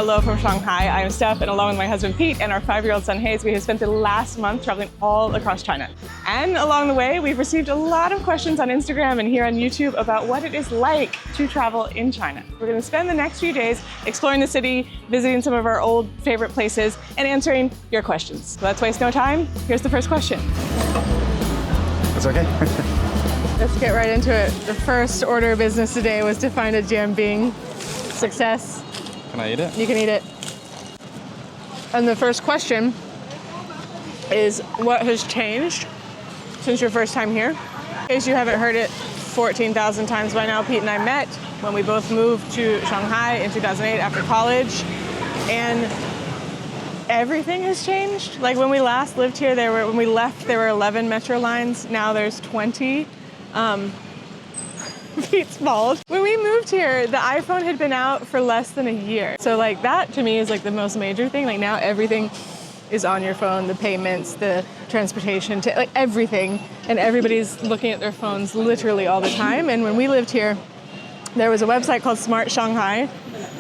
hello from Shanghai. I am Steph, and along with my husband Pete and our 5-year-old son Hayes, we have spent the last month traveling all across China. And along the way, we've received a lot of questions on Instagram and here on YouTube about what it is like to travel in China. We're going to spend the next few days exploring the city, visiting some of our old favorite places, and answering your questions. So let's waste no time. Here's the first question. That's okay. Let's get right into it. The first order of business today was to find a jianbing. Success. Can I eat it? You can eat it. And the first question is, what has changed since your first time here? In case you haven't heard it 14,000 times by now, Pete and I met when we both moved to Shanghai in 2008 after college, and everything has changed. Like when we last lived here, when we left, there were 11 metro lines. Now there's 20. Pete's bald. When we moved here, the iPhone had been out for less than a year. So like that to me is like the most major thing. Like now everything is on your phone, the payments, the transportation, like everything. And everybody's looking at their phones literally all the time. And when we lived here, there was a website called Smart Shanghai.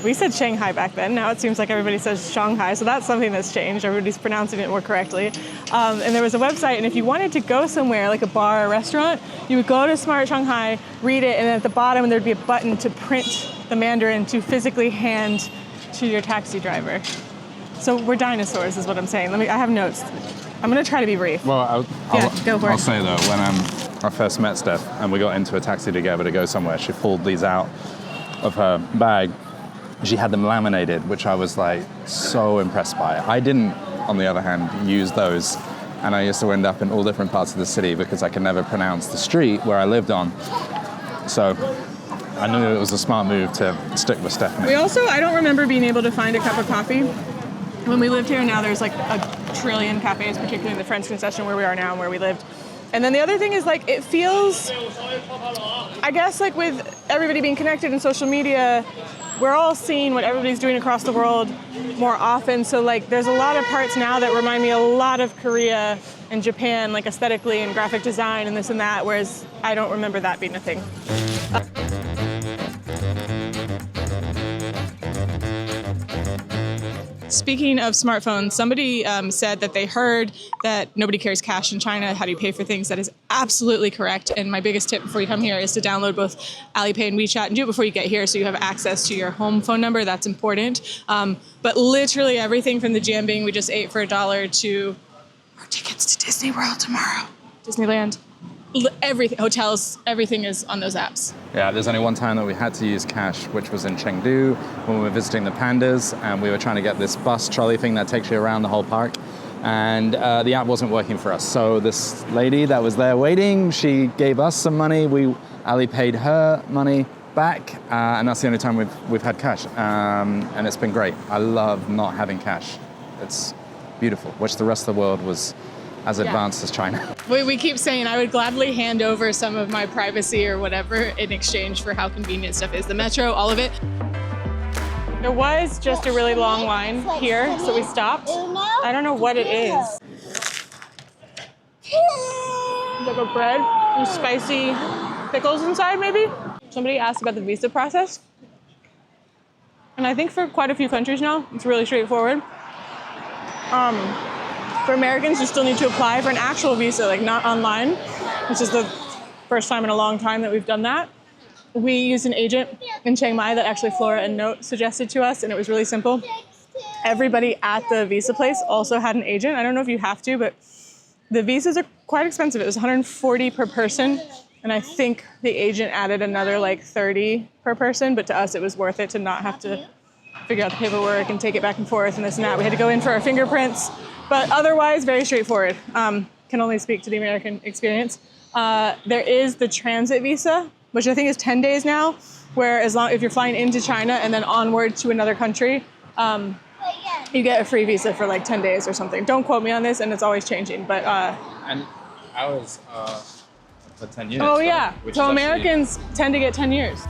We said Shanghai back then. Now it seems like everybody says Shanghai. So that's something that's changed. Everybody's pronouncing it more correctly. And there was a website, and if you wanted to go somewhere like a bar or restaurant, you would go to Smart Shanghai, read it, and at the bottom there'd be a button to print the Mandarin to physically hand to your taxi driver. So we're dinosaurs is what I'm saying. I have notes. I'm gonna try to be brief. Well, go for it. I'll say though, when I first met Steph and we got into a taxi together to go somewhere, she pulled these out of her bag. She had them laminated, which I was like so impressed by. I didn't, on the other hand, use those. And I used to end up in all different parts of the city because I could never pronounce the street where I lived on. So I knew it was a smart move to stick with Stephanie. I don't remember being able to find a cup of coffee when we lived here. Now there's like a trillion cafes, particularly in the French concession where we are now and where we lived. And then the other thing is like, it feels, I guess like with everybody being connected in social media, we're all seeing what everybody's doing across the world more often. So like there's a lot of parts now that remind me a lot of Korea and Japan, like aesthetically and graphic design and this and that, whereas I don't remember that being a thing. Speaking of smartphones, somebody said that they heard that nobody carries cash in China. How do you pay for things? That is absolutely correct. And my biggest tip before you come here is to download both Alipay and WeChat and do it before you get here so you have access to your home phone number. That's important. But literally everything from the jianbing we just ate for $1 to our tickets to Disney World tomorrow, Disneyland. Everything, hotels, everything is on those apps. Yeah, there's only one time that we had to use cash, which was in Chengdu when we were visiting the pandas, and we were trying to get this bus trolley thing that takes you around the whole park, and the app wasn't working for us. So this lady that was there waiting, she gave us some money. Ali paid her money back, and that's the only time we've had cash, and it's been great. I love not having cash. It's beautiful, which the rest of the world was as advanced as China. We keep saying I would gladly hand over some of my privacy or whatever in exchange for how convenient stuff is. The metro, all of it. There was just a really long line here, so we stopped. I don't know what it is. Like a bread with spicy pickles inside, maybe? Somebody asked about the visa process. And I think for quite a few countries now, it's really straightforward. For Americans, you still need to apply for an actual visa, like not online, which is the first time in a long time that we've done that. We used an agent in Chiang Mai that actually Flora and Note suggested to us, and it was really simple. Everybody at the visa place also had an agent. I don't know if you have to, but the visas are quite expensive. It was $140 per person, and I think the agent added another like $30 per person, but to us it was worth it to not have to figure out the paperwork and take it back and forth and this and that. We had to go in for our fingerprints. But otherwise, very straightforward. Can only speak to the American experience. There is the transit visa, which I think is 10 days now, where if you're flying into China and then onward to another country, you get a free visa for like 10 days or something. Don't quote me on this, and it's always changing. But and ours for 10 years. Oh yeah, right? so Americans tend to get 10 years.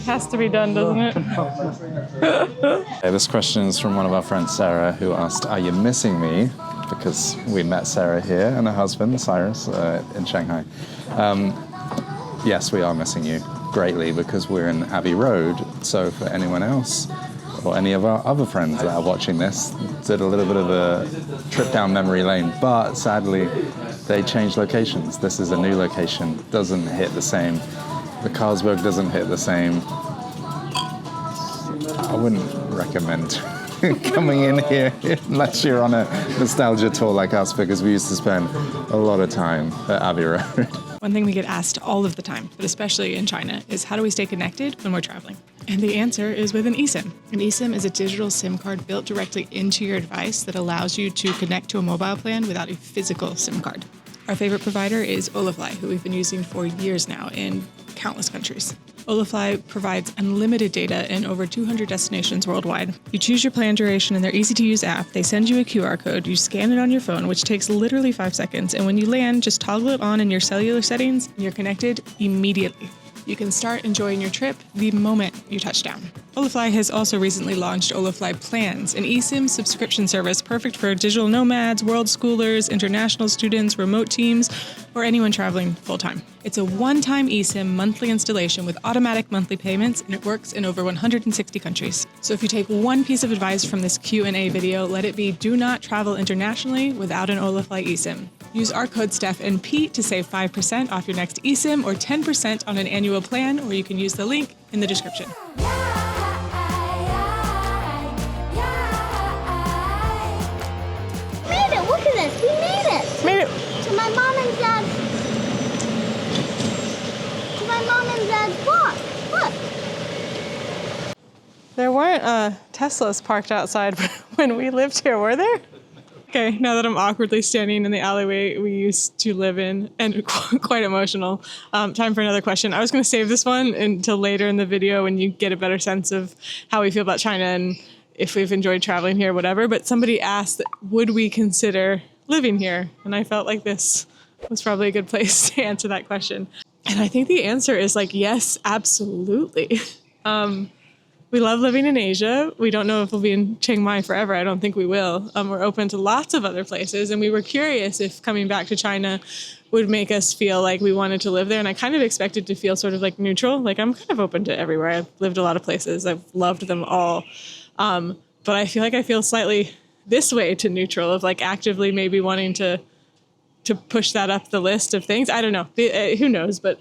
Has to be done, doesn't it? Okay, this question is from one of our friends, Sarah, who asked, "Are you missing me?" Because we met Sarah here and her husband, Cyrus, in Shanghai. yes, we are missing you greatly because we're in Abbey Road. So for anyone else or any of our other friends that are watching this, did a little bit of a trip down memory lane, but sadly they changed locations. This is a new location, doesn't hit the same. The Carlsberg doesn't hit the same. I wouldn't recommend coming in here unless you're on a nostalgia tour like us, because we used to spend a lot of time at Abbey Road. One thing we get asked all of the time, but especially in China, is how do we stay connected when we're traveling? And the answer is with an eSIM. An eSIM is a digital SIM card built directly into your device that allows you to connect to a mobile plan without a physical SIM card. Our favorite provider is Olafly, who we've been using for years now in countless countries. Olafly provides unlimited data in over 200 destinations worldwide. You choose your plan duration in their easy-to-use app. They send you a QR code. You scan it on your phone, which takes literally 5 seconds. And when you land, just toggle it on in your cellular settings, and you're connected immediately. You can start enjoying your trip the moment you touch down. Olafly has also recently launched Olafly Plans, an eSIM subscription service perfect for digital nomads, world schoolers, international students, remote teams, or anyone traveling full-time. It's a one-time eSIM monthly installation with automatic monthly payments, and it works in over 160 countries. So if you take one piece of advice from this Q&A video, let it be do not travel internationally without an Olafly eSIM. Use our code Steph and Pete to save 5% off your next eSIM or 10% on an annual plan, or you can use the link in the description. Look at this, we made it! Made it! To my mom and dad's block. Look! There weren't Teslas parked outside when we lived here, were there? Okay, now that I'm awkwardly standing in the alleyway we used to live in, and quite emotional, time for another question. I was going to save this one until later in the video when you get a better sense of how we feel about China and if we've enjoyed traveling here, whatever. But somebody asked, would we consider living here? And I felt like this was probably a good place to answer that question. And I think the answer is like, yes, absolutely. We love living in Asia. We don't know if we'll be in Chiang Mai forever. I don't think we will. We're open to lots of other places. And we were curious if coming back to China would make us feel like we wanted to live there. And I kind of expected to feel sort of like neutral. Like I'm kind of open to everywhere. I've lived a lot of places. I've loved them all. But I feel like I feel slightly this way to neutral, of like actively maybe wanting to push that up the list of things. I don't know. Who knows? But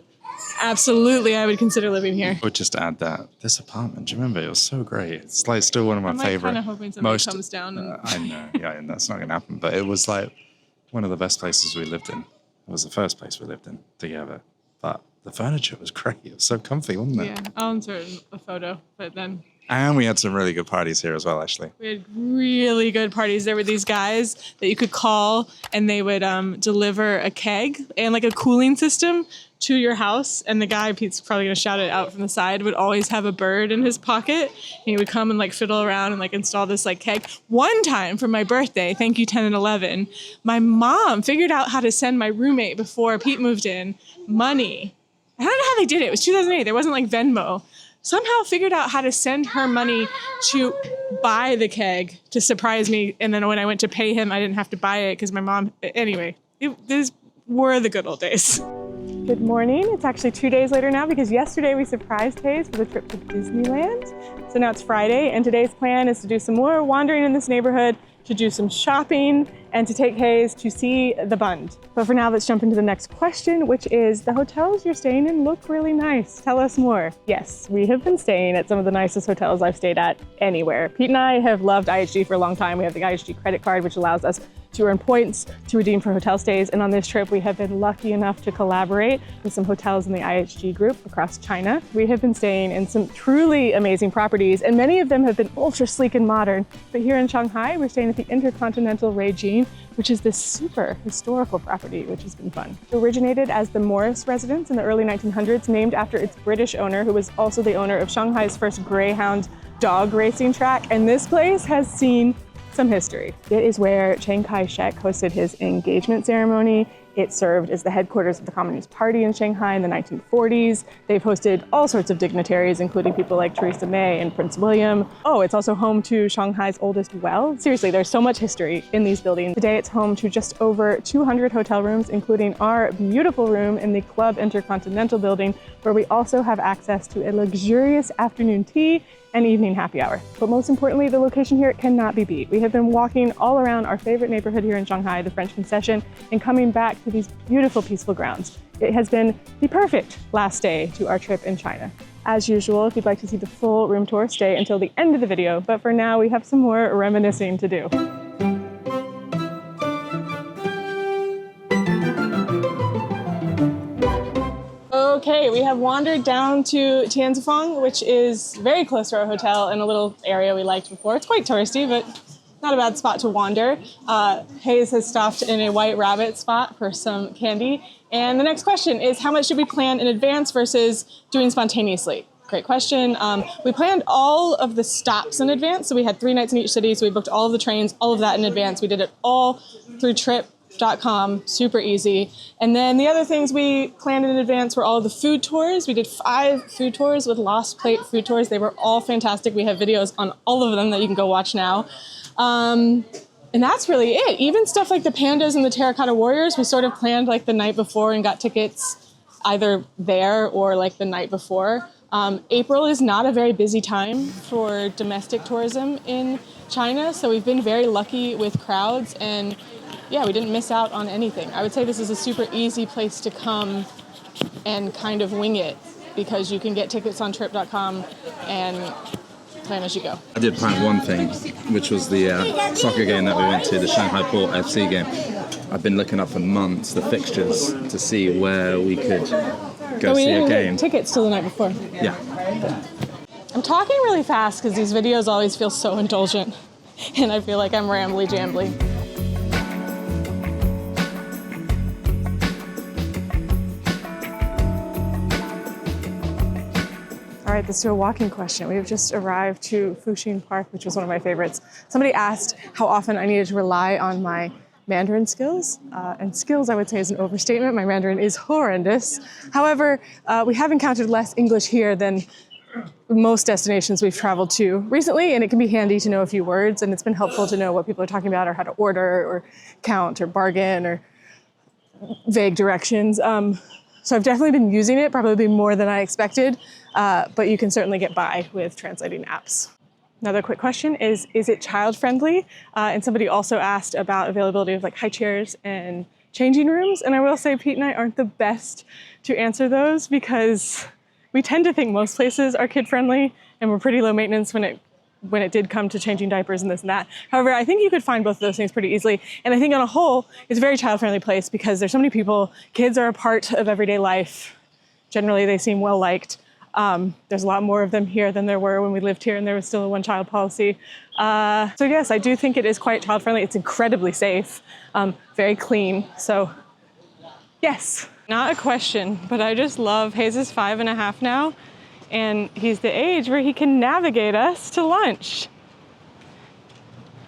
absolutely, I would consider living here. I would just add that this apartment, do you remember? It was so great. It's like still one of my favorite. I'm kind of hoping somebody comes down. I know, yeah, and that's not going to happen. But it was like one of the best places we lived in. It was the first place we lived in together. But the furniture was great. It was so comfy, wasn't it? Yeah, I'll insert a photo, but then. And we had some really good parties here as well, actually. We had really good parties. There were these guys that you could call, and they would deliver a keg and like a cooling system to your house. And the guy, Pete's probably going to shout it out from the side, would always have a bird in his pocket. And he would come and like fiddle around and like install this like keg. One time for my birthday, thank you 10 and 11, my mom figured out how to send my roommate before Pete moved in money. I don't know how they did it. It was 2008. There wasn't like Venmo. Somehow figured out how to send her money to buy the keg to surprise me. And then when I went to pay him, I didn't have to buy it because my mom, anyway, these were the good old days. Good morning. It's actually 2 days later now because yesterday we surprised Hayes for the trip to Disneyland. So now it's Friday, and today's plan is to do some more wandering in this neighborhood, to do some shopping, and to take Hayes to see the Bund. But for now, let's jump into the next question, which is, the hotels you're staying in look really nice. Tell us more. Yes, we have been staying at some of the nicest hotels I've stayed at anywhere. Pete and I have loved IHG for a long time. We have the IHG credit card, which allows us to earn points to redeem for hotel stays. And on this trip, we have been lucky enough to collaborate with some hotels in the IHG group across China. We have been staying in some truly amazing properties, and many of them have been ultra sleek and modern. But here in Shanghai, we're staying at the Intercontinental Regine, which is this super historical property, which has been fun. It originated as the Morris residence in the early 1900s, named after its British owner, who was also the owner of Shanghai's first Greyhound dog racing track. And this place has seen some history. It is where Chiang Kai-shek hosted his engagement ceremony. It served as the headquarters of the Communist Party in Shanghai in the 1940s. They've hosted all sorts of dignitaries, including people like Theresa May and Prince William. Oh, it's also home to Shanghai's oldest well. Seriously, there's so much history in these buildings. Today it's home to just over 200 hotel rooms, including our beautiful room in the Club Intercontinental building, where we also have access to a luxurious afternoon tea and evening happy hour. But most importantly, the location here cannot be beat. We have been walking all around our favorite neighborhood here in Shanghai, the French Concession, and coming back to these beautiful, peaceful grounds. It has been the perfect last day to our trip in China. As usual, if you'd like to see the full room tour, stay until the end of the video. But for now, we have some more reminiscing to do. Okay, we have wandered down to Tianzifang, which is very close to our hotel in a little area we liked before. It's quite touristy, but not a bad spot to wander. Hayes has stopped in a White Rabbit spot for some candy. And the next question is, how much should we plan in advance versus doing spontaneously? Great question. We planned all of the stops in advance. So we had 3 nights in each city. So we booked all of the trains, all of that in advance. We did it all through trip.com, super easy. And then the other things we planned in advance were all of the food tours. We did 5 food tours with Lost Plate food tours. They were all fantastic. We have videos on all of them that you can go watch now. And that's really it. Even stuff like the pandas and the terracotta warriors, we sort of planned like the night before and got tickets either there or like the night before. April is not a very busy time for domestic tourism in China, so we've been very lucky with crowds, and yeah, we didn't miss out on anything. I would say this is a super easy place to come and kind of wing it, because you can get tickets on trip.com and plan as you go. I did plan one thing, which was the soccer game that we went to, the Shanghai Port FC game. I've been looking up for months the fixtures to see where we could go see a game. Tickets till the night before. Yeah. I'm talking really fast because these videos always feel so indulgent, and I feel like I'm rambly-jambly. All right, let's do a walking question. We have just arrived to Fuxing Park, which was one of my favorites. Somebody asked how often I needed to rely on my Mandarin skills. And skills, I would say, is an overstatement. My Mandarin is horrendous. However, we have encountered less English here than most destinations we've traveled to recently, and it can be handy to know a few words, and it's been helpful to know what people are talking about or how to order or count or bargain or vague directions. So I've definitely been using it, probably more than I expected, but you can certainly get by with translating apps. Another quick question is it child-friendly? And somebody also asked about availability of like high chairs and changing rooms. And I will say Pete and I aren't the best to answer those, because we tend to think most places are kid-friendly and we're pretty low maintenance when it did come to changing diapers and this and that. However, I think you could find both of those things pretty easily. And I think on a whole, it's a very child-friendly place because there's so many people. Kids are a part of everyday life. Generally, they seem well-liked. There's a lot more of them here than there were when we lived here and there was still a one-child policy. So yes, I do think it is quite child-friendly. It's incredibly safe, very clean. So yes, not a question, but I just love Hayes is 5.5 now. And he's the age where he can navigate us to lunch.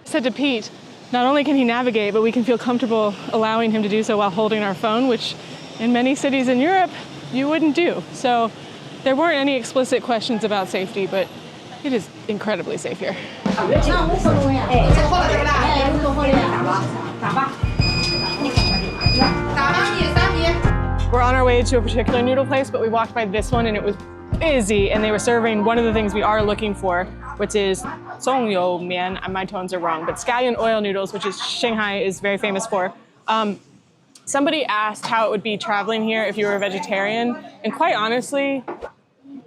I said to Pete, not only can he navigate, but we can feel comfortable allowing him to do so while holding our phone, which in many cities in Europe, you wouldn't do. So there weren't any explicit questions about safety, but it is incredibly safe here. We're on our way to a particular noodle place, but we walked by this one and it was busy, and they were serving one of the things we are looking for, which is zongyou mian, and my tones are wrong, but scallion oil noodles, which is Shanghai is very famous for. Somebody asked how it would be traveling here if you were a vegetarian, and quite honestly,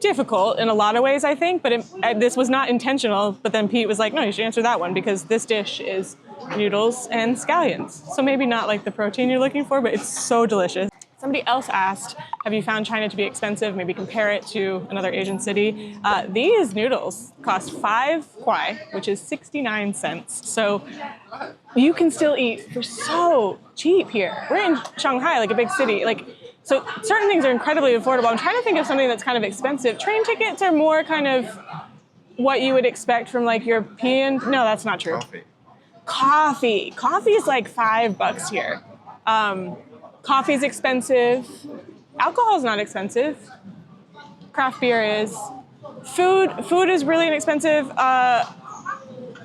difficult in a lot of ways, I think, but this was not intentional, but then Pete was like, no, you should answer that one because this dish is noodles and scallions. So maybe not like the protein you're looking for, but it's so delicious. Somebody else asked, have you found China to be expensive? Maybe compare it to another Asian city. These noodles cost 5 kwai, which is 69 cents. So you can still eat for so cheap here. We're in Shanghai, like a big city. So certain things are incredibly affordable. I'm trying to think of something that's kind of expensive. Train tickets are more kind of what you would expect from like European. No, that's not true. Coffee. Coffee is like $5 here. Coffee is expensive. Alcohol is not expensive. Craft beer is. Food is really inexpensive.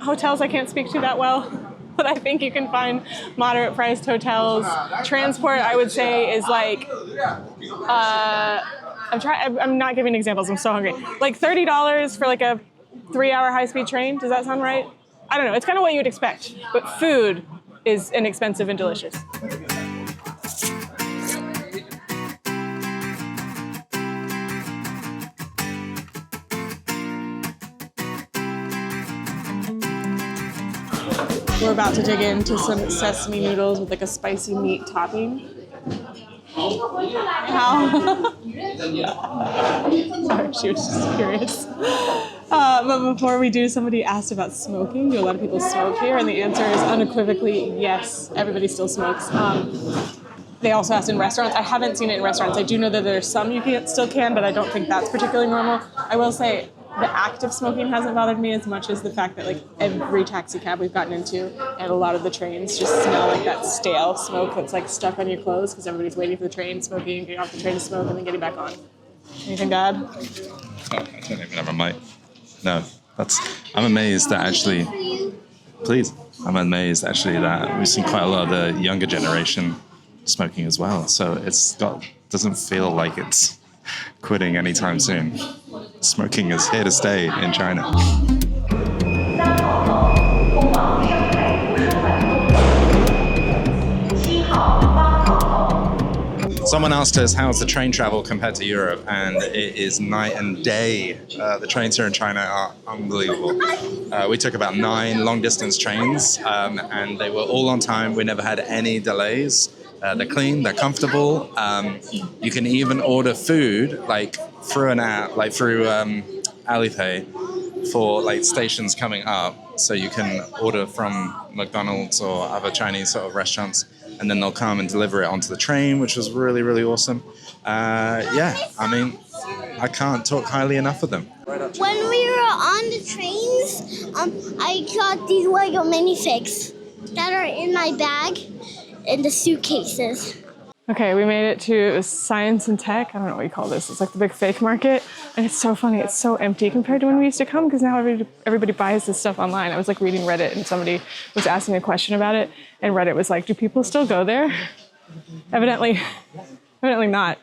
Hotels I can't speak to that well, but I think you can find moderate priced hotels. Transport, I would say, is like, I'm not giving examples, I'm so hungry. Like $30 for like a 3-hour high-speed train, does that sound right? I don't know, it's kind of what you would expect, but food is inexpensive and delicious. We're about to dig into some sesame noodles with like a spicy meat topping. How? Sorry, she was just curious. But before we do, somebody asked about smoking. Do a lot of people smoke here? And the answer is unequivocally yes. Everybody still smokes. They also asked in restaurants. I haven't seen it in restaurants. I do know that there's some you still can, but I don't think that's particularly normal. I will say the act of smoking hasn't bothered me as much as the fact that like every taxi cab we've gotten into and a lot of the trains just smell like that stale smoke that's like stuck on your clothes because everybody's waiting for the train, smoking, getting off the train to smoke, and then getting back on. Anything bad? Oh, I don't even have a mic. No, I'm amazed that actually, please, I'm amazed actually that we've seen quite a lot of the younger generation smoking as well. So doesn't feel like it's quitting anytime soon. Smoking is here to stay in China. Someone asked us how's the train travel compared to Europe, and it is night and day. The trains here in China are unbelievable. We took about 9 long-distance trains, and they were all on time. We never had any delays. They're clean, they're comfortable. You can even order food like through an app, like through Alipay for like stations coming up. So you can order from McDonald's or other Chinese sort of restaurants, and then they'll come and deliver it onto the train, which was really, really awesome. Yeah, I mean, I can't talk highly enough of them. When we were on the trains, I got these Lego minifigs that are in my bag in the suitcases. Okay, we made it to Science and Tech. I don't know what you call this. It's like the big fake market. And it's so funny. It's so empty compared to when we used to come because now everybody buys this stuff online. I was like reading Reddit and somebody was asking a question about it. And Reddit was like, do people still go there? Evidently not.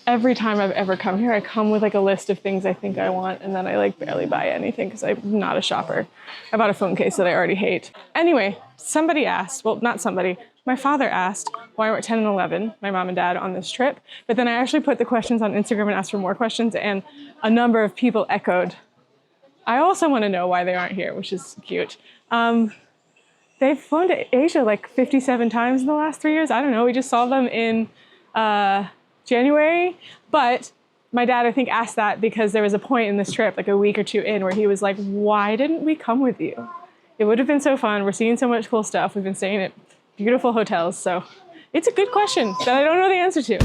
Every time I've ever come here, I come with like a list of things I think I want. And then I like barely buy anything because I'm not a shopper. I bought a phone case that I already hate. Anyway, somebody asked, well, not somebody, my father asked why we're 10 and 11, my mom and dad, on this trip. But then I actually put the questions on Instagram and asked for more questions, and a number of people echoed, I also want to know why they aren't here, which is cute. They've flown to Asia like 57 times in the last 3 years. I don't know, we just saw them in January. But my dad, I think, asked that because there was a point in this trip, like a week or two in, where he was like, why didn't we come with you? It would have been so fun. We're seeing so much cool stuff. We've been staying at beautiful hotels. So it's a good question that I don't know the answer to.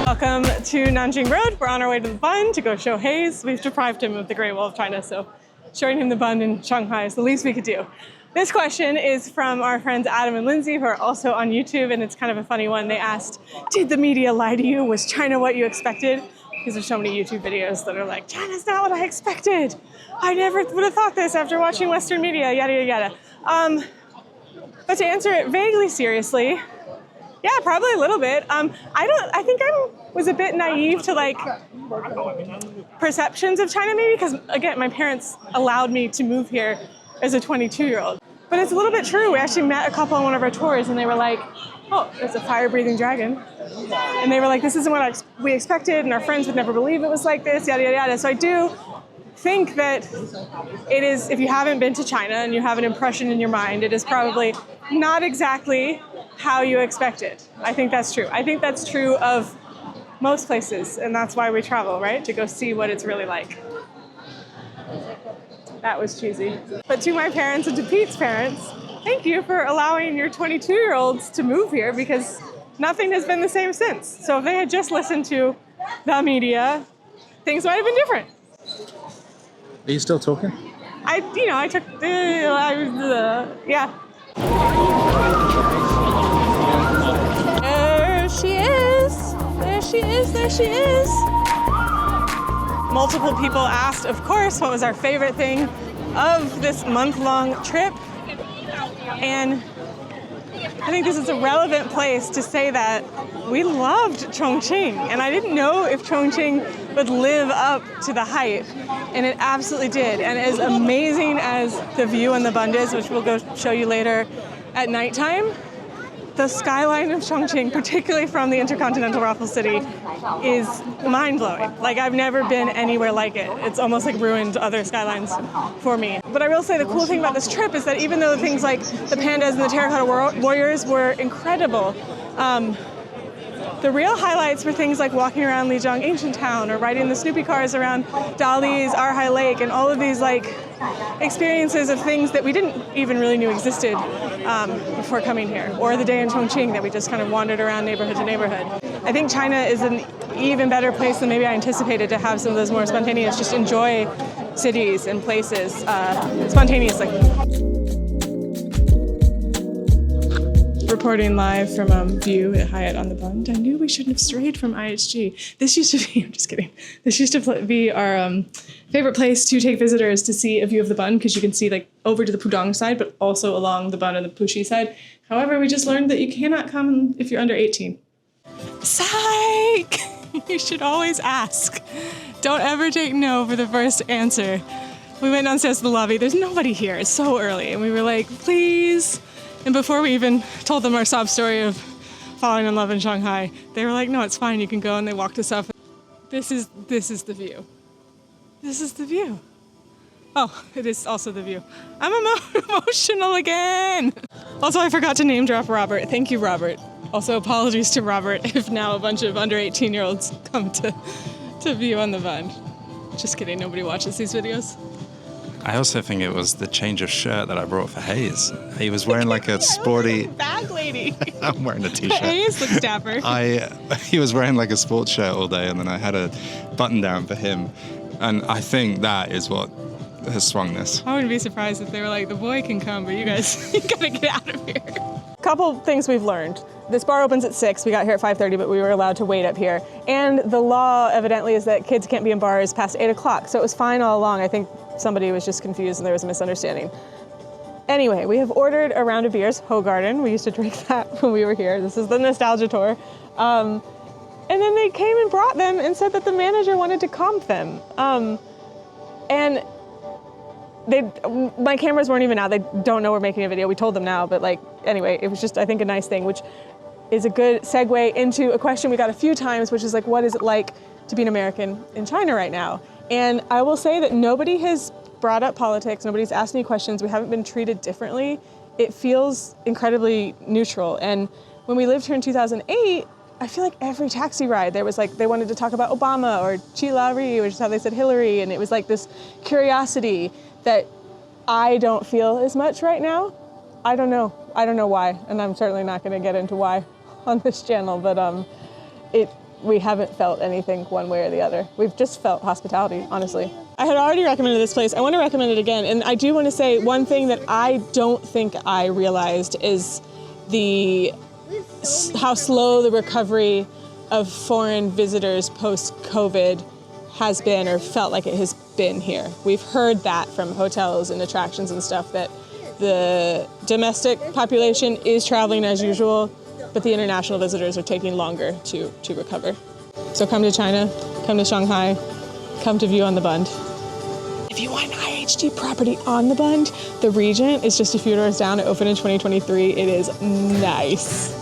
Welcome to Nanjing Road. We're on our way to the bund to go show Hayes. We've deprived him of the Great Wall of China, so showing him the bund in Shanghai is the least we could do. This question is from our friends Adam and Lindsay, who are also on YouTube, and it's kind of a funny one. They asked, did the media lie to you? Was China what you expected? Because there's so many YouTube videos that are like, China's not what I expected. I never would have thought this after watching Western media, yada, yada, yada. But to answer it vaguely seriously, yeah, probably a little bit. I think I was a bit naive to like perceptions of China maybe, because again, my parents allowed me to move here as a 22-year-old. But it's a little bit true. We actually met a couple on one of our tours and they were like, oh, there's a fire-breathing dragon. And they were like, this isn't what we expected, and our friends would never believe it was like this, yada, yada, yada. So I do think that it is, if you haven't been to China and you have an impression in your mind, it is probably not exactly how you expect it. I think that's true. I think that's true of most places, and that's why we travel, right? To go see what it's really like. That was cheesy. But to my parents and to Pete's parents, thank you for allowing your 22-year-olds to move here, because nothing has been the same since. So if they had just listened to the media, things might have been different. Are you still talking? I took, yeah. There she is. There she is. There she is. Multiple people asked, of course, what was our favorite thing of this month-long trip. And I think this is a relevant place to say that we loved Chongqing. And I didn't know if Chongqing would live up to the hype. And it absolutely did. And as amazing as the view on the Bund is, which we'll go show you later at nighttime, the skyline of Chongqing, particularly from the intercontinental Raffles City, is mind-blowing. Like, I've never been anywhere like it. It's almost like ruined other skylines for me. But I will say the cool thing about this trip is that even though things like the pandas and the terracotta warriors were incredible, the real highlights were things like walking around Lijiang Ancient Town or riding the Snoopy cars around Dali's Arhai Lake, and all of these like experiences of things that we didn't even really knew existed before coming here, or the day in Chongqing that we just kind of wandered around neighborhood to neighborhood. I think China is an even better place than maybe I anticipated to have some of those more spontaneous, just enjoy cities and places spontaneously. Reporting live from View at Hyatt on the Bund. I knew we shouldn't have strayed from IHG. This used to be, I'm just kidding. This used to be our favorite place to take visitors to see a view of the Bund, because you can see like over to the Pudong side, but also along the Bund and the Puxi side. However, we just learned that you cannot come if you're under 18. Psych! You should always ask. Don't ever take no for the first answer. We went downstairs to the lobby. There's nobody here. It's so early. And we were like, please. And before we even told them our sob story of falling in love in Shanghai, they were like, no, it's fine, you can go, and they walked us up. This is the view. This is the view. Oh, it is also the view. I'm emotional again. Also, I forgot to name drop Robert. Thank you, Robert. Also, apologies to Robert if now a bunch of under 18-year-olds come to view on the Bund. Just kidding, nobody watches these videos. I also think it was the change of shirt that I brought for Hayes. He was wearing like a sporty... Bag lady. I'm wearing a t-shirt. Hayes looks dapper. He was wearing like a sports shirt all day, and then I had a button down for him. And I think that is what has swung this. I wouldn't be surprised if they were like, the boy can come, but you guys, you gotta get out of here. Couple things we've learned. This bar opens at 6. We got here at 5:30, but we were allowed to wait up here. And the law evidently is that kids can't be in bars past 8 o'clock. So it was fine all along. I think somebody was just confused and there was a misunderstanding. Anyway, we have ordered a round of beers, Hoegaarden. We used to drink that when we were here. This is the nostalgia tour. And then they came and brought them and said that the manager wanted to comp them. And my cameras weren't even out. They don't know we're making a video. We told them now, but like, anyway, it was just, I think, a nice thing, which is a good segue into a question we got a few times, which is like, what is it like to be an American in China right now? And I will say that nobody has brought up politics. Nobody's asked any questions. We haven't been treated differently. It feels incredibly neutral. And when we lived here in 2008, I feel like every taxi ride, there was like, they wanted to talk about Obama or Chi La-ri, which is how they said Hillary. And it was like this curiosity that I don't feel as much right now. I don't know why. And I'm certainly not gonna get into why on this channel, but we haven't felt anything one way or the other. We've just felt hospitality, honestly. I had already recommended this place. I want to recommend it again. And I do want to say one thing that I don't think I realized is how slow the recovery of foreign visitors post-COVID has been, or felt like it has been here. We've heard that from hotels and attractions and stuff, that the domestic population is traveling as usual, but the international visitors are taking longer to recover. So come to China, come to Shanghai, come to View on the Bund. If you want IHG property on the Bund, the Regent is just a few doors down. It opened in 2023. It is nice.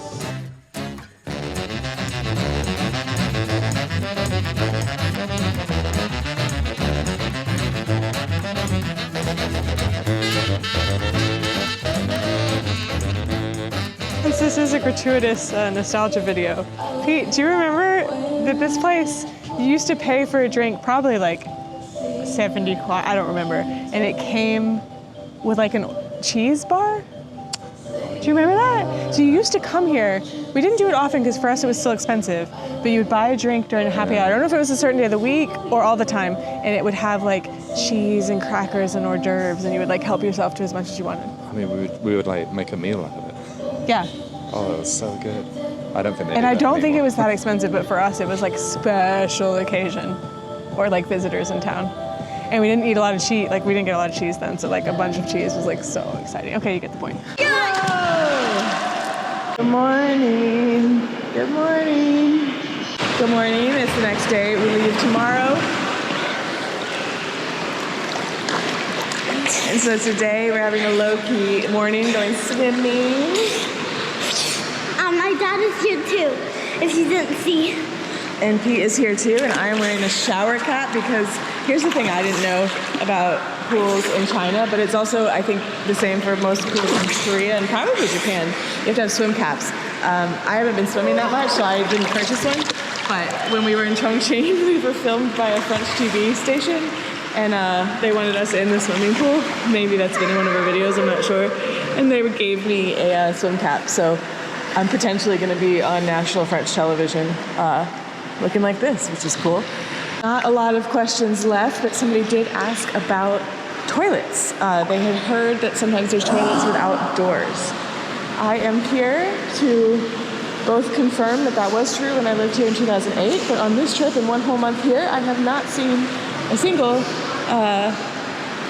This is a gratuitous nostalgia video. Pete, do you remember that this place, you used to pay for a drink probably like 70 kwai, I don't remember, and it came with like a cheese bar? Do you remember that? So you used to come here. We didn't do it often because for us it was still expensive, but you would buy a drink during a happy hour. I don't know if it was a certain day of the week or all the time, and it would have like cheese and crackers and hors d'oeuvres, and you would like help yourself to as much as you wanted. I mean, we would like make a meal out of it. Yeah. Oh, it was so good. I don't think they And do I that don't think it anymore. was that expensive, but for us it was like special occasion or like visitors in town. And we didn't eat a lot of cheese, like we didn't get a lot of cheese then, so like a bunch of cheese was like so exciting. Okay, you get the point. Good morning. Good morning. Good morning. It's the next day. We leave tomorrow. And so today we're having a low-key morning going swimming. My dad is here too, if you didn't see. And Pete is here too, and I am wearing a shower cap because here's the thing I didn't know about pools in China, but it's also, I think, the same for most pools in Korea and probably Japan. You have to have swim caps. I haven't been swimming that much, so I didn't purchase one. But when we were in Chongqing, we were filmed by a French TV station, and they wanted us in the swimming pool. Maybe that's been in one of our videos, I'm not sure. And they gave me a swim cap, so I'm potentially going to be on national French television looking like this, which is cool. Not a lot of questions left, but somebody did ask about toilets. They had heard that sometimes there's toilets without doors. I am here to both confirm that that was true when I lived here in 2008, but on this trip in 1 whole month here, I have not seen a single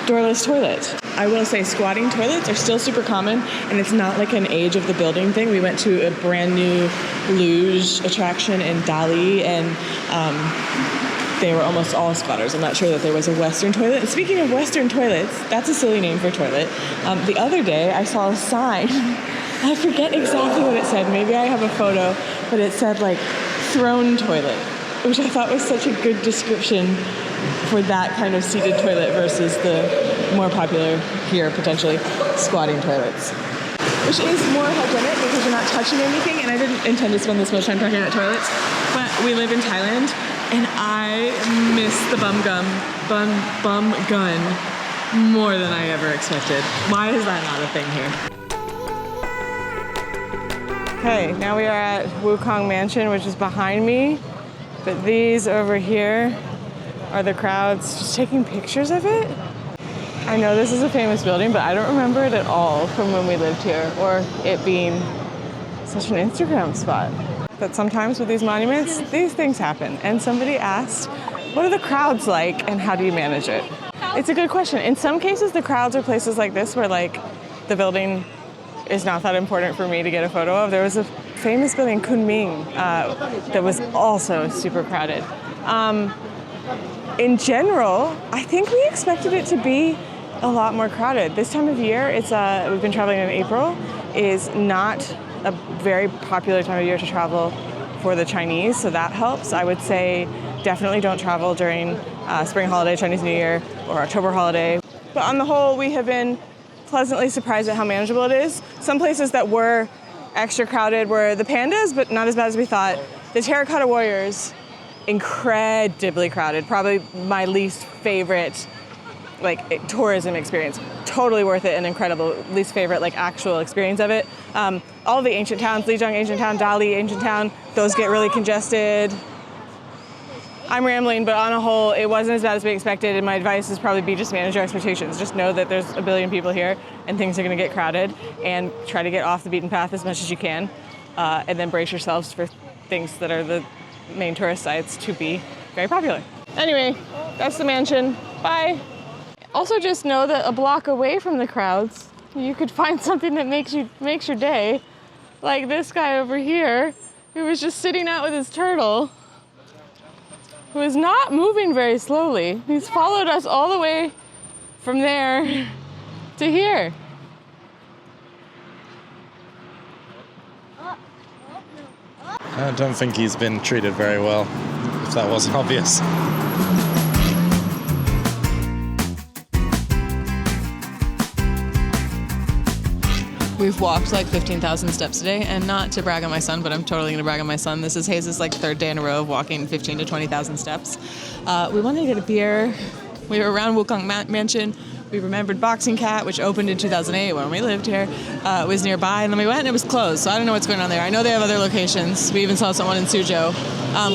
doorless toilet. I will say squatting toilets are still super common, and it's not like an age of the building thing. We went to a brand new luge attraction in Dali, and they were almost all squatters. I'm not sure that there was a Western toilet. And speaking of Western toilets, that's a silly name for toilet. The other day I saw a sign. I forget exactly what it said. Maybe I have a photo, but it said like throne toilet, which I thought was such a good description for that kind of seated toilet versus the more popular here, potentially, squatting toilets. Which is more hygienic because you're not touching anything, and I didn't intend to spend this much time talking about toilets, but we live in Thailand, and I miss the bum gun more than I ever expected. Why is that not a thing here? Okay, now we are at Wukong Mansion, which is behind me, but these over here are the crowds just taking pictures of it. I know this is a famous building, but I don't remember it at all from when we lived here, or it being such an Instagram spot. But sometimes with these monuments, these things happen. And somebody asked, what are the crowds like and how do you manage it? It's a good question. In some cases, the crowds are places like this where like the building is not that important for me to get a photo of. There was a famous building, Kunming, that was also super crowded. In general, I think we expected it to be a lot more crowded. This time of year, we've been traveling in April, is not a very popular time of year to travel for the Chinese, so that helps. I would say definitely don't travel during spring holiday, Chinese New Year, or October holiday. But on the whole, we have been pleasantly surprised at how manageable it is. Some places that were extra crowded were the pandas, but not as bad as we thought. The Terracotta Warriors, incredibly crowded. Probably my least favorite tourism experience. Totally worth it and incredible. Least favorite actual experience of it. All the ancient towns, Lijiang Ancient Town, Dali Ancient Town, those get really congested. I'm rambling, but on a whole, it wasn't as bad as we expected, and my advice is probably just manage your expectations. Just know that there's a billion people here and things are gonna get crowded, and try to get off the beaten path as much as you can, and then brace yourselves for things that are the main tourist sites to be very popular. Anyway, that's the mansion. Bye. Also just know that a block away from the crowds, you could find something that makes your day. Like this guy over here, who was just sitting out with his turtle, who is not moving very slowly. He's followed us all the way from there to here. I don't think he's been treated very well, if that wasn't obvious. We've walked 15,000 steps today, and not to brag on my son, but I'm totally gonna brag on my son. This is Hayes' third day in a row of walking 15 to 20,000 steps. We wanted to get a beer. We were around Wukong Mansion. We remembered Boxing Cat, which opened in 2008 when we lived here. It was nearby, and then we went and it was closed, so I don't know what's going on there. I know they have other locations. We even saw someone in Suzhou.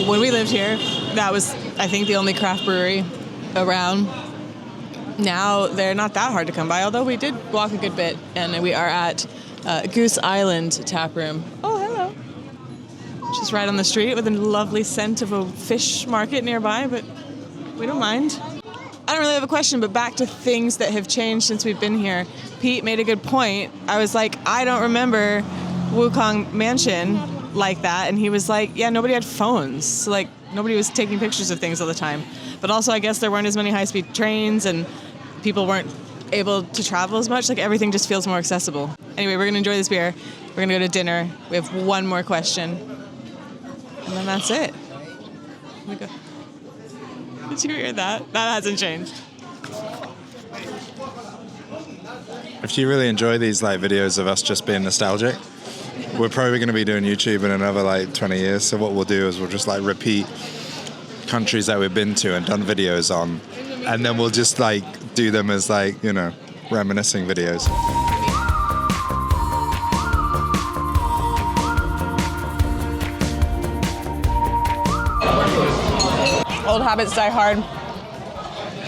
When we lived here, that was, I think, the only craft brewery around. now they're not that hard to come by, although we did walk a good bit, and we are at Goose Island Tap Room. Oh, hello. Just right on the street with a lovely scent of a fish market nearby, but we don't mind. I don't really have a question, but back to things that have changed since we've been here. Pete made a good point. I was like, I don't remember Wukong Mansion like that, and he was like, yeah, nobody had phones. So, like, nobody was taking pictures of things all the time. But also, I guess there weren't as many high-speed trains, and people weren't able to travel as much. Like, everything just feels more accessible. Anyway, we're gonna enjoy this beer. We're gonna go to dinner. We have one more question, and then that's it. Here we go. Did you hear that? That hasn't changed. If you really enjoy these like videos of us just being nostalgic, we're probably going to be doing YouTube in another like 20 years. So what we'll do is we'll just like repeat countries that we've been to and done videos on, and then we'll just like do them as like, you know, reminiscing videos. Old habits die hard.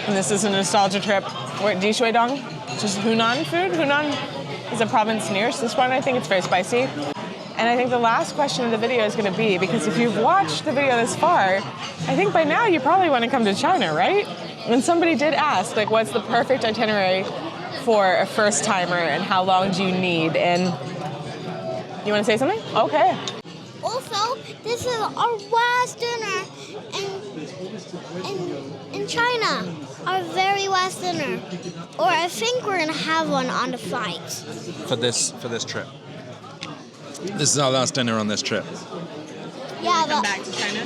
And this is a nostalgia trip. We're at Dishuidong, which is Hunan food. Hunan is a province near Sichuan. I think it's very spicy. And I think the last question of the video is going to be, because if you've watched the video this far, I think by now you probably want to come to China, right? And somebody did ask, like, what's the perfect itinerary for a first timer and how long do you need? And you want to say something? Okay. Also, this is our last dinner in China. Our very last dinner. Or I think we're going to have one on the flight. For this trip. This is our last dinner on this trip. Yeah, Come back to China?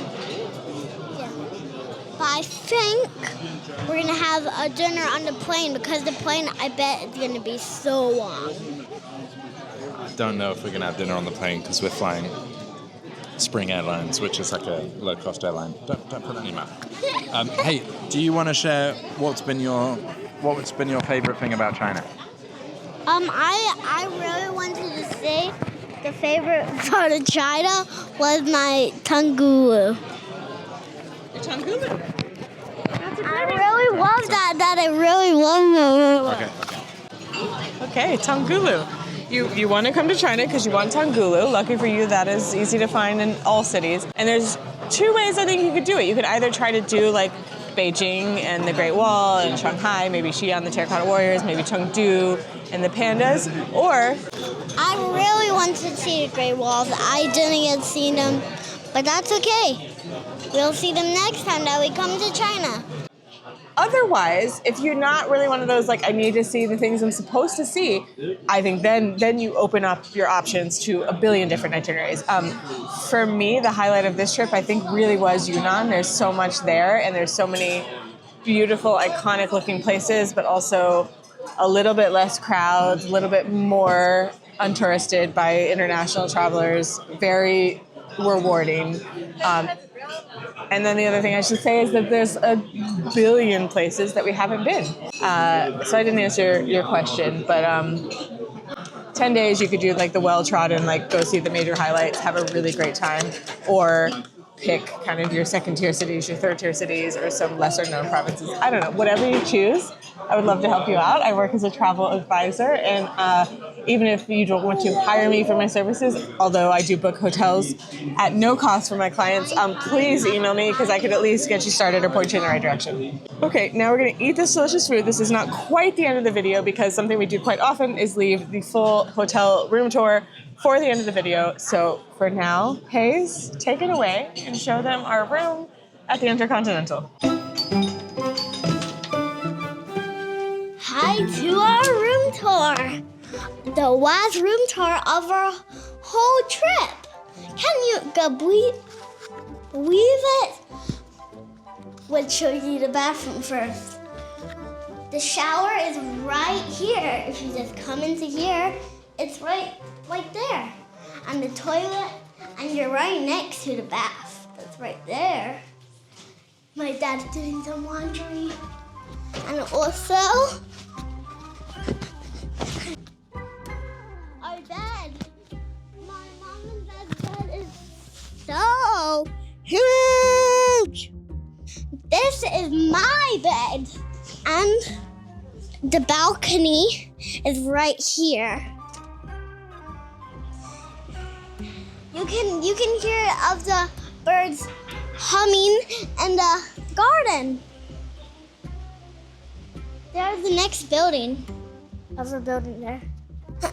Yeah. But I think we're going to have a dinner on the plane, because the plane, I bet, is going to be so long. I don't know if we're going to have dinner on the plane because we're flying Spring Airlines, which is like a low-cost airline. Don't put that in your mouth. Hey, do you want to share what's been your favorite thing about China? I really wanted to say the favorite part of China was my Tangulu. Your Tangulu. I really love that I really love it. Okay, Tangulu. You want to come to China because you want Tangulu. Lucky for you, that is easy to find in all cities. And there's two ways I think you could do it. You could either try to do like Beijing and the Great Wall and Shanghai, maybe Xi'an and the Terracotta Warriors, maybe Chengdu and the pandas, or I really wanted to see the Great Walls. I didn't get to see them, but that's okay. We'll see them next time that we come to China. otherwise, if you're not really one of those, like, I need to see the things I'm supposed to see, I think then you open up your options to a billion different itineraries. For me, the highlight of this trip, I think, really was Yunnan. There's so much there, and there's so many beautiful, iconic-looking places, but also a little bit less crowds, a little bit more untouristed by international travelers, very rewarding. And then the other thing I should say is that there's a billion places that we haven't been. So I didn't answer your question, but 10 days you could do like the well-trodden, like go see the major highlights, have a really great time, or pick kind of your second-tier cities, your third-tier cities, or some lesser-known provinces. I don't know, whatever you choose, I would love to help you out. I work as a travel advisor, and even if you don't want to hire me for my services, although I do book hotels at no cost for my clients, please email me because I could at least get you started or point you in the right direction. Okay, now we're going to eat this delicious food. This is not quite the end of the video because something we do quite often is leave the full hotel room tour for the end of the video. So for now, Hayes, take it away and show them our room at the Intercontinental. Hi to our room tour. The last room tour of our whole trip. Can you believe it? We'll show you the bathroom first. The shower is right here. If you just come into here, it's right there. And the toilet, and you're right next to the bath. That's right there. My dad's doing some laundry. And also, our bed. My mom and dad's bed is so huge. This is my bed. And The balcony is right here. You can hear of the birds humming in the garden. There's the next building. Other building there. The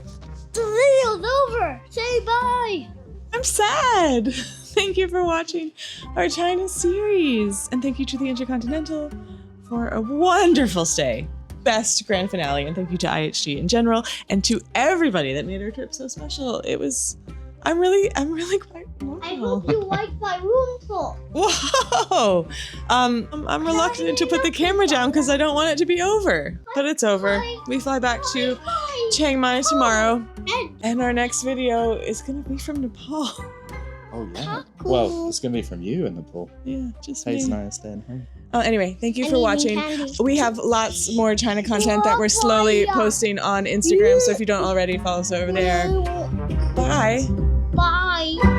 video's over. Say bye. I'm sad. Thank you for watching our China series. And thank you to the Intercontinental for a wonderful stay. Best grand finale. And thank you to IHG in general and to everybody that made our trip so special. I'm really quite emotional. I hope you liked my room tour. Whoa! I'm reluctant to put the camera down because I don't want it to be over. But it's over. We fly back to Chiang Mai tomorrow. And our next video is going to be from Nepal. Oh, yeah. Cool. Well, it's going to be from you in the pool. Yeah, just Tastes me. nice staying home. Anyway, thank you I for need watching. candy. We have lots more China content that we're slowly posting on Instagram. So if you don't already, follow us over there. Bye. Bye.